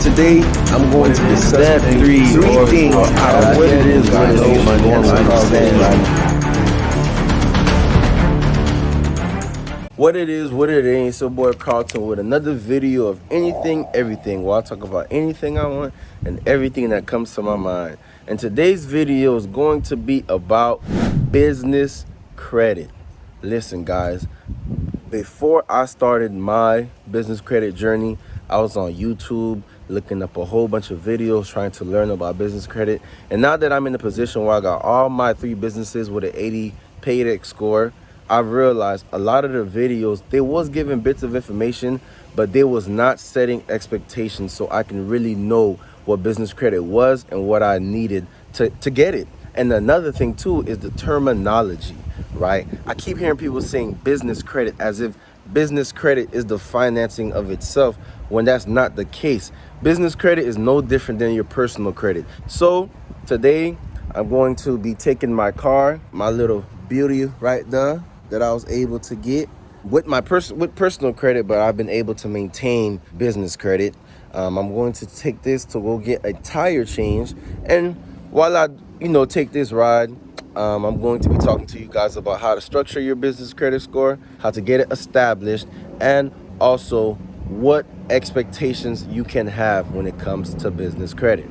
Today, I'm going to discuss three things on what it is I know money and understand. What it is, what it ain't. It's your boy Carlton with another video of anything, everything, where I talk about anything I want and everything that comes to my mind. And today's video is going to be about business credit. Listen, guys, before I started my business credit journey, I was on YouTube looking up a whole bunch of videos trying to learn about business credit. And now that I'm in a position where I got all my 3 businesses with an 80 paydex score, I've realized a lot of the videos, they was giving bits of information, but they was not setting expectations so I can really know what business credit was and what I needed to get it. And another thing too is the terminology, right? I keep hearing people saying business credit as if business credit is the financing of itself, when that's not the case. Business credit is no different than your personal credit. So today I'm going to be taking my car, my little beauty right there, that I was able to get with my personal credit, but I've been able to maintain business credit. I'm going to take this to go get a tire change, and while I take this ride, I'm going to be talking to you guys about how to structure your business credit score, how to get it established, and also what expectations you can have when it comes to business credit.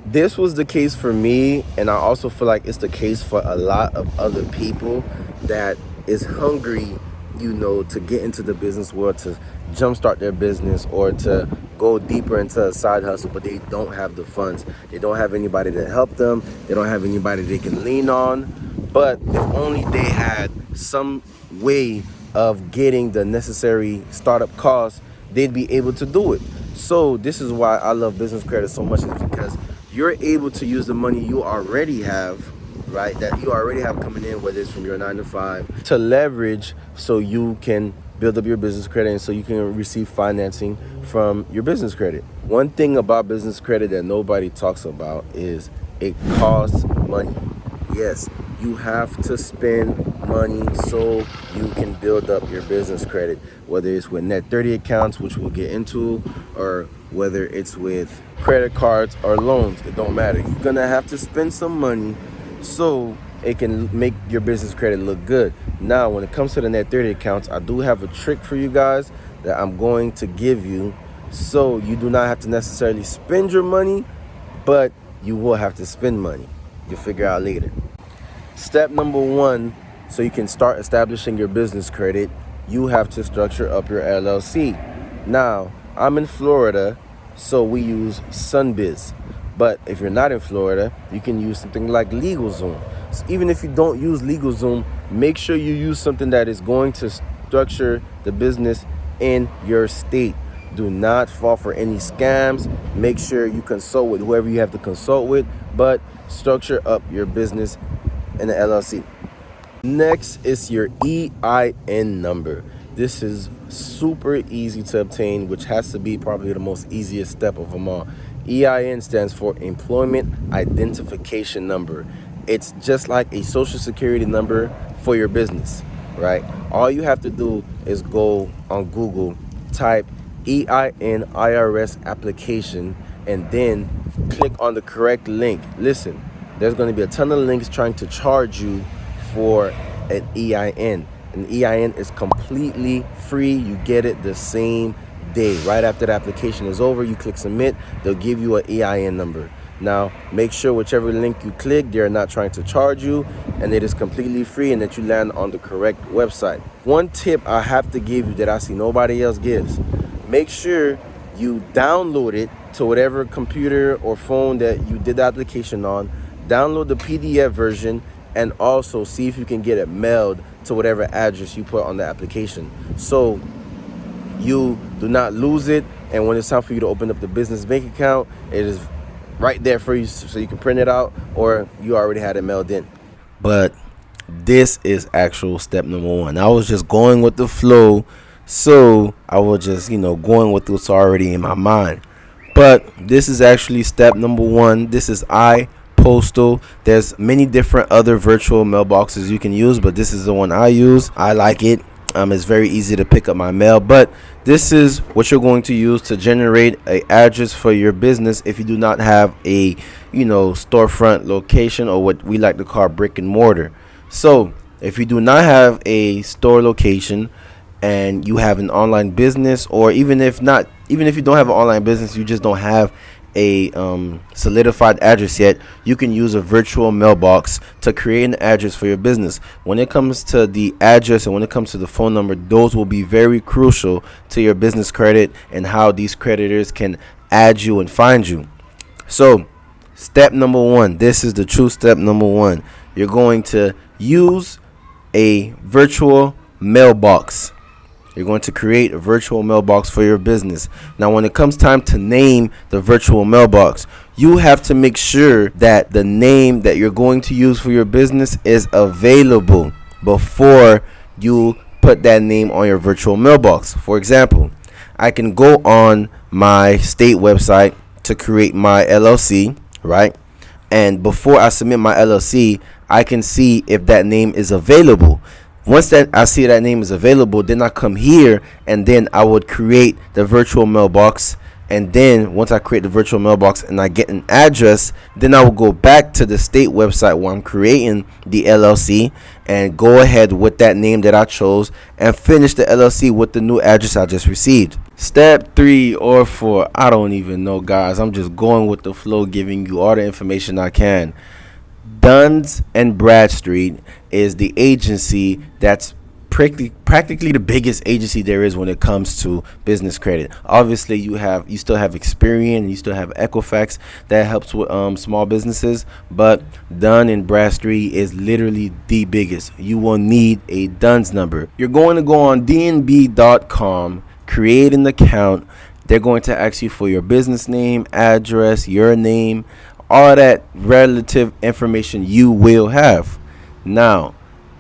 This was the case for me, and I also feel like it's the case for a lot of other people that is hungry, to get into the business world, to jumpstart their business or to go deeper into a side hustle, but they don't have the funds. They don't have anybody to help them. They don't have anybody they can lean on. But if only they had some way of getting the necessary startup costs, they'd be able to do it. So this is why I love business credit so much, is because you're able to use the money you already have, right, that you already have coming in, whether it's from your 9 to 5, to leverage so you can build up your business credit and so you can receive financing from your business credit. One thing about business credit that nobody talks about is it costs money. Yes, you have to spend money so you can build up your business credit, whether it's with net 30 accounts, which we'll get into, or whether it's with credit cards or loans. It don't matter. You're gonna have to spend some money so it can make your business credit look good. Now, when it comes to the net 30 accounts, I do have a trick for you guys that I'm going to give you, so you do not have to necessarily spend your money, but you will have to spend money. You'll figure out later. Step number 1, so you can start establishing your business credit, you have to structure up your LLC. Now, I'm in Florida, so we use Sunbiz. But if you're not in Florida, you can use something like LegalZoom. So even if you don't use LegalZoom, make sure you use something that is going to structure the business in your state. Do not fall for any scams. Make sure you consult with whoever you have to consult with, but structure up your business in the LLC. Next is your EIN number. This is super easy to obtain, which has to be probably the most easiest step of them all. EIN stands for Employment Identification Number. It's just like a social security number for your business, right? All you have to do is go on Google, type EIN IRS application, and then click on the correct link. Listen, there's going to be a ton of links trying to charge you for an EIN. An EIN is completely free. You get it the same day. Right after the application is over, you click submit, they'll give you an EIN number. Now, make sure whichever link you click, they're not trying to charge you, and it is completely free, and that you land on the correct website. One tip I have to give you that I see nobody else gives: make sure you download it to whatever computer or phone that you did the application on. Download the PDF version, and also see if you can get it mailed to whatever address you put on the application, so you do not lose it. And when it's time for you to open up the business bank account, it is right there for you, so you can print it out, or you already had it mailed in. But this is actual step number 1. I was just going with the flow, so I was just going with what's already in my mind. But this is actually step number 1. This is I postal. There's many different other virtual mailboxes you can use, but this is the one I use. I like it. It's very easy to pick up my mail, but this is what you're going to use to generate an address for your business if you do not have a storefront location, or what we like to call brick and mortar. So if you do not have a store location and you have an online business, or even if you don't have an online business, you just don't have a solidified address yet, you can use a virtual mailbox to create an address for your business. When it comes to the address and when it comes to the phone number, those will be very crucial to your business credit and how these creditors can add you and find you. So step number one, this is the true step number one. You're going to use a virtual mailbox. You're going to create a virtual mailbox for your business. Now, when it comes time to name the virtual mailbox, you have to make sure that the name that you're going to use for your business is available before you put that name on your virtual mailbox. For example, I can go on my state website to create my LLC, right? And before I submit my LLC, I can see if that name is available. Once that I see that name is available, then I come here and then I would create the virtual mailbox. And then once I create the virtual mailbox and I get an address, then I will go back to the state website where I'm creating the LLC and go ahead with that name that I chose and finish the LLC with the new address I just received. Step 3 or 4, I don't even know, guys. I'm just going with the flow, giving you all the information I can. Duns and Bradstreet is the agency that's practically the biggest agency there is when it comes to business credit. Obviously, you still have Experian and you still have Equifax that helps with small businesses, but Dun and Bradstreet is literally the biggest. You will need a Duns number. You're going to go on dnb.com, create an account. They're going to ask you for your business name, address, your name, all that relative information you will have. Now,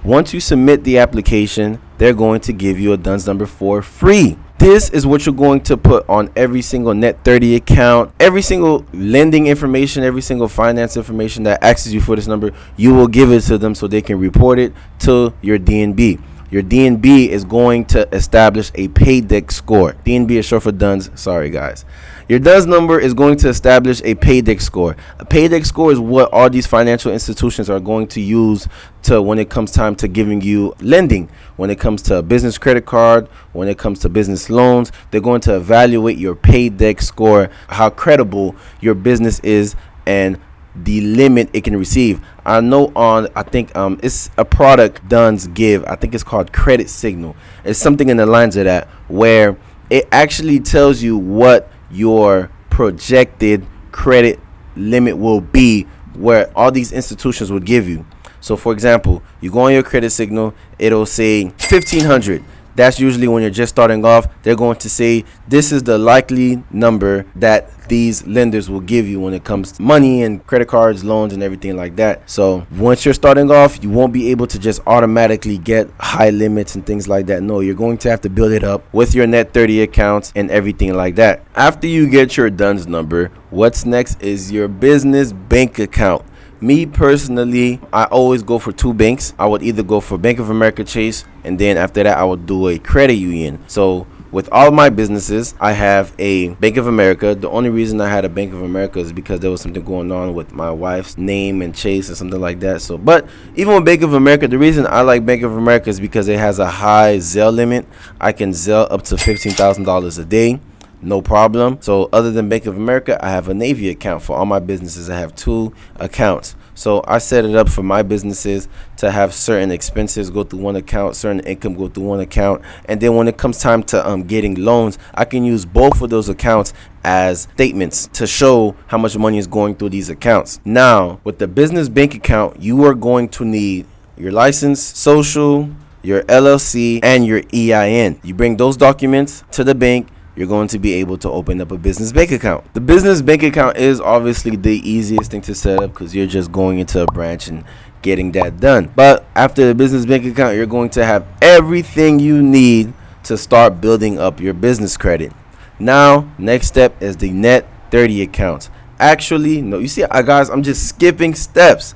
once you submit the application, they're going to give you a DUNS number for free. This is what you're going to put on every single Net 30 account, every single lending information, every single finance information that asks you for this number. You will give it to them so they can report it to your DNB. Your DNB is going to establish a paydex score. DNB is short for DUNS. Sorry, guys. Your DUNS number is going to establish a paydex score. A paydex score is what all these financial institutions are going to use to when it comes time to giving you lending. When it comes to a business credit card, when it comes to business loans, they're going to evaluate your paydex score, how credible your business is, and the limit it can receive. I know I think it's a product Duns give. I think it's called Credit Signal. It's something in the lines of that, where it actually tells you what your projected credit limit will be, where all these institutions would give you. So for example, you go on your Credit Signal, it'll say 1,500. That's usually when you're just starting off. They're going to say this is the likely number that these lenders will give you when it comes to money and credit cards, loans, and everything like that. So once you're starting off, you won't be able to just automatically get high limits and things like that. No, you're going to have to build it up with your Net 30 accounts and everything like that. After you get your DUNS number, what's next is your business bank account. Me personally, I always go for two banks. I would either go for Bank of America, Chase, and then after that I would do a credit union. So with all of my businesses, I have a Bank of America. The only reason I had a Bank of America is because there was something going on with my wife's name and Chase or something like that. So, but even with Bank of America, the reason I like Bank of America is because it has a high Zelle limit. I can Zelle up to $15,000 a day. No problem. So other than Bank of America, I have a Navy account. For all my businesses, I have two accounts. So I set it up for my businesses to have certain expenses go through one account, certain income go through one account. And then when it comes time to getting loans, I can use both of those accounts as statements to show how much money is going through these accounts. Now, with the business bank account, you are going to need your license, social, your LLC, and your EIN. You bring those documents to the bank, you're going to be able to open up a business bank account. The business bank account is obviously the easiest thing to set up because you're just going into a branch and getting that done. But after the business bank account, you're going to have everything you need to start building up your business credit. Now, next step is the Net 30 accounts. actually, no, you see, guys, I'm just skipping steps.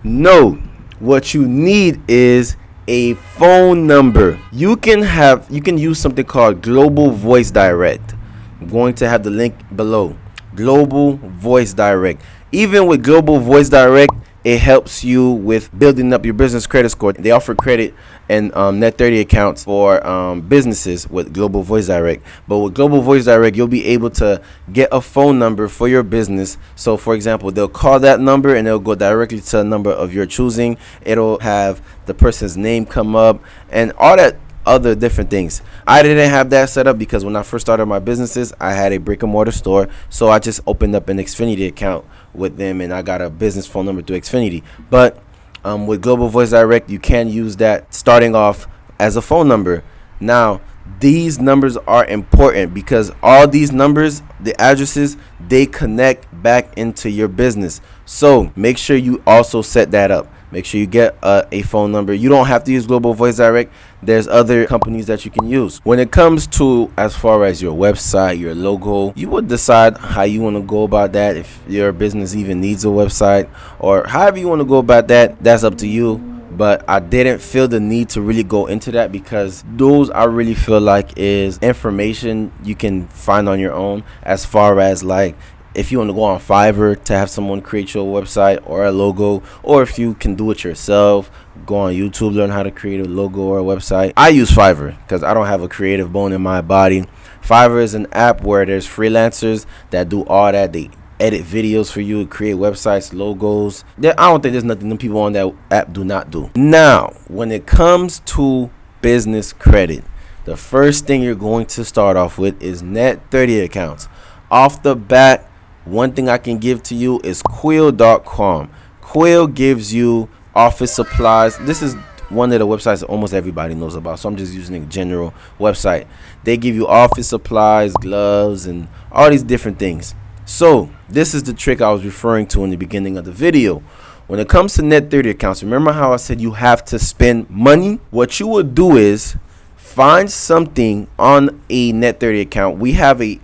No, what you need is a phone number. You can use something called Global Voice Direct. I'm going to have the link below. Global Voice Direct. Even with Global Voice Direct, it helps you with building up your business credit score. They offer credit and net 30 accounts for businesses with Global Voice Direct. But with Global Voice Direct, you'll be able to get a phone number for your business. So for example, they'll call that number and it'll go directly to a number of your choosing. It'll have the person's name come up and all that other different things. I didn't have that set up because when I first started my businesses, I had a brick and mortar store. So I just opened up an Xfinity account with them and I got a business phone number through Xfinity. But with Global Voice Direct, you can use that starting off as a phone number. Now, these numbers are important because all these numbers, the addresses, they connect back into your business. So make sure you also set that up. Make sure you get a phone number. You don't have to use Global Voice Direct. There's other companies that you can use. When it comes to as far as your website, your logo, you would decide how you want to go about that. If your business even needs a website or however you want to go about that, that's up to you. But I didn't feel the need to really go into that because those I really feel like is information you can find on your own, as far as like if you want to go on Fiverr to have someone create your website or a logo, or if you can do it yourself, go on YouTube, learn how to create a logo or a website. I use Fiverr because I don't have a creative bone in my body. Fiverr is an app where there's freelancers that do all that. They edit videos for you, create websites, logos. I don't think there's nothing that people on that app do not do. Now, when it comes to business credit, the first thing you're going to start off with is net 30 accounts. Off the bat, one thing I can give to you is Quill.com. Quill gives you office supplies. This is one of the websites that almost everybody knows about, so I'm just using a general website. They give you office supplies, gloves, and all these different things. So this is the trick I was referring to in the beginning of the video. When it comes to net 30 accounts, remember how I said you have to spend money? What you would do is find something on a net 30 account. We have a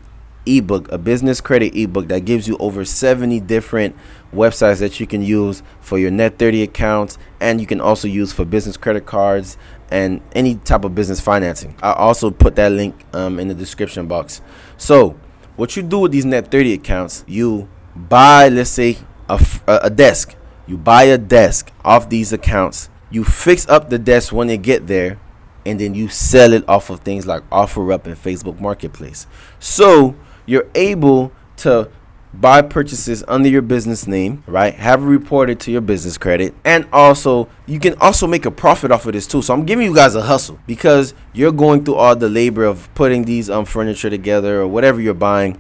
ebook, a business credit ebook that gives you over 70 different websites that you can use for your net 30 accounts, and you can also use for business credit cards and any type of business financing. I also put that link in the description box. So what you do with these net 30 accounts, you buy, let's say a desk. You buy a desk off these accounts. You fix up the desk when they get there, and then you sell it off of things like OfferUp and Facebook Marketplace. So you're able to buy purchases under your business name, right? Have it reported to your business credit. And also, you can also make a profit off of this too. So I'm giving you guys a hustle because you're going through all the labor of putting these furniture together or whatever you're buying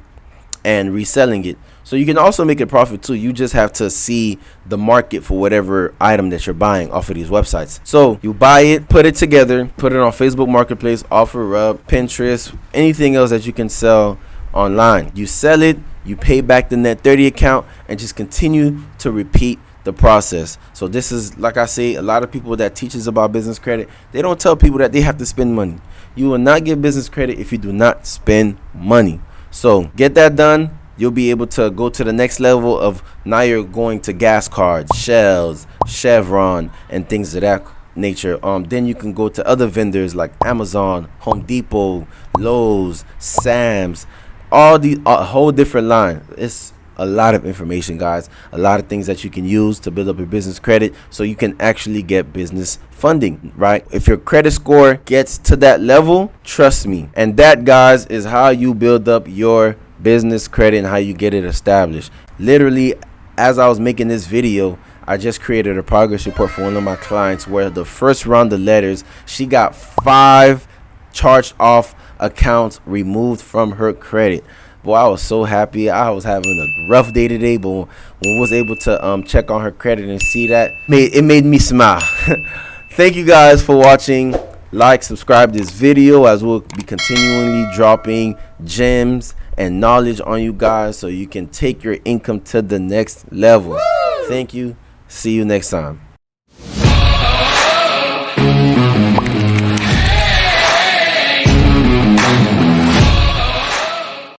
and reselling it. So you can also make a profit too. You just have to see the market for whatever item that you're buying off of these websites. So you buy it, put it together, put it on Facebook Marketplace, OfferUp, Pinterest, anything else that you can sell online. You sell it, you pay back the net 30 account, and just continue to repeat the process. So this is, like I say, a lot of people that teaches about business credit, they don't tell people that they have to spend money. You will not get business credit if you do not spend money. So get that done. You'll be able to go to the next level of now you're going to gas cards, Shells, Chevron, and things of that nature. Then you can go to other vendors like Amazon, Home Depot, Lowe's, Sam's, all these, a whole different line. It's a lot of information, guys, a lot of things that you can use to build up your business credit so you can actually get business funding, right? If your credit score gets to that level, trust me. And that, guys, is how you build up your business credit and how you get it established. Literally, as I was making this video, I just created a progress report for one of my clients where the first round of letters, she got 5 charged off accounts removed from her credit. Boy, I was so happy. I was having a rough day today, but when I was able to check on her credit and see that, it made me smile. Thank you guys for watching. Like, subscribe this video, as we'll be continually dropping gems and knowledge on you guys so you can take your income to the next level. Thank you. See you next time.